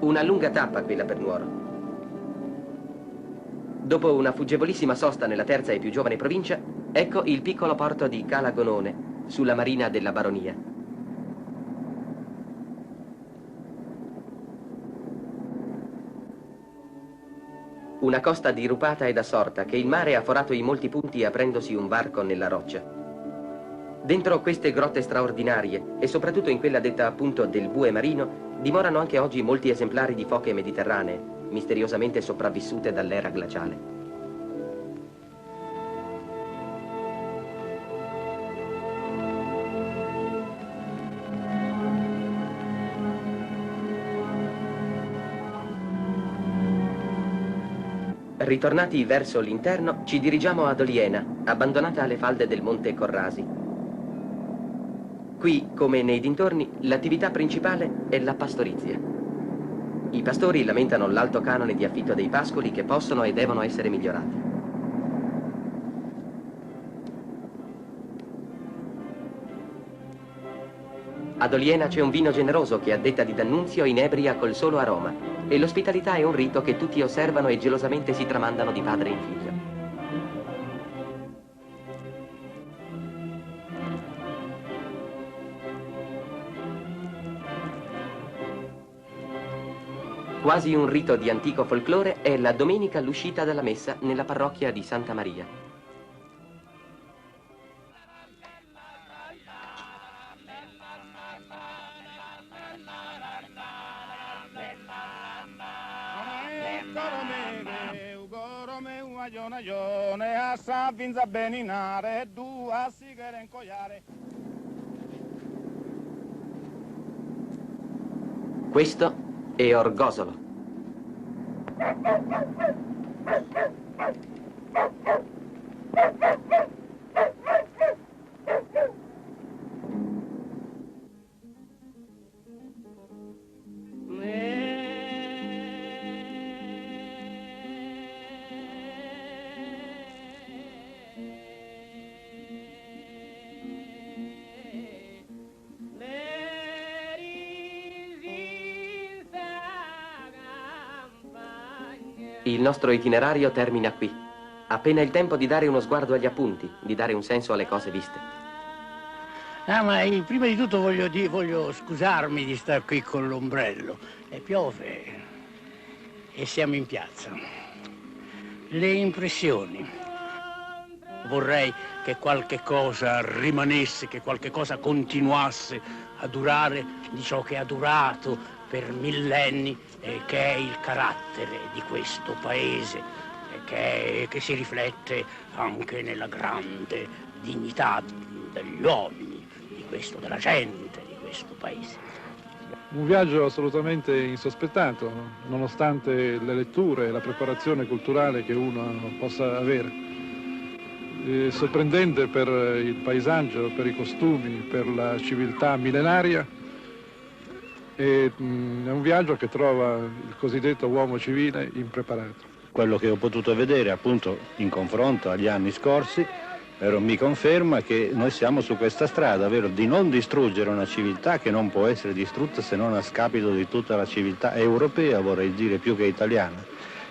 Una lunga tappa quella per Nuoro. Dopo una fuggevolissima sosta nella terza e più giovane provincia, ecco il piccolo porto di Cala Gonone, sulla marina della baronia. Una costa dirupata ed assorta che il mare ha forato in molti punti aprendosi un varco nella roccia. Dentro queste grotte straordinarie, e soprattutto in quella detta appunto del Bue Marino, dimorano anche oggi molti esemplari di foche mediterranee, misteriosamente sopravvissute dall'era glaciale. Ritornati verso l'interno, ci dirigiamo ad Oliena, abbandonata alle falde del Monte Corrasi. Qui, come nei dintorni, l'attività principale è la pastorizia. I pastori lamentano l'alto canone di affitto dei pascoli che possono e devono essere migliorati. Ad Oliena c'è un vino generoso che, a detta di D'Annunzio, inebria col solo aroma, e l'ospitalità è un rito che tutti osservano e gelosamente si tramandano di padre in figlio. Quasi un rito di antico folklore è la domenica all'uscita dalla messa nella parrocchia di Santa Maria. Questo è Orgosolo. Il nostro itinerario termina qui. Appena il tempo di dare uno sguardo agli appunti, di dare un senso alle cose viste. Ma prima di tutto voglio scusarmi di star qui con l'ombrello. Piove e siamo in piazza. Le impressioni. Vorrei che qualche cosa rimanesse, che qualche cosa continuasse a durare di ciò che ha durato per millenni, che è il carattere di questo paese, che si riflette anche nella grande dignità degli uomini, della gente di questo paese. Un viaggio assolutamente insospettato, nonostante le letture e la preparazione culturale che uno possa avere. Sorprendente per il paesaggio, per i costumi, per la civiltà millenaria. È un viaggio che trova il cosiddetto uomo civile impreparato. Quello che ho potuto vedere appunto in confronto agli anni scorsi mi conferma che noi siamo su questa strada, ovvero di non distruggere una civiltà che non può essere distrutta se non a scapito di tutta la civiltà europea, vorrei dire più che italiana,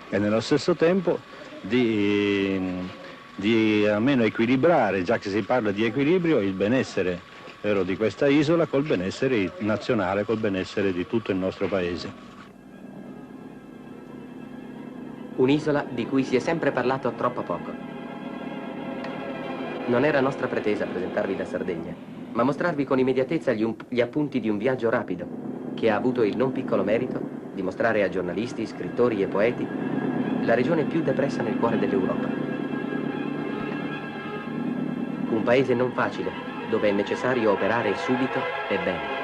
e nello stesso tempo di almeno equilibrare, già che si parla di equilibrio, il benessere di questa isola col benessere nazionale, col benessere di tutto il nostro paese. Un'isola di cui si è sempre parlato troppo poco. Non era nostra pretesa presentarvi la Sardegna, ma mostrarvi con immediatezza gli appunti di un viaggio rapido, che ha avuto il non piccolo merito di mostrare a giornalisti, scrittori e poeti la regione più depressa nel cuore dell'Europa. Un paese non facile, dove è necessario operare subito e bene.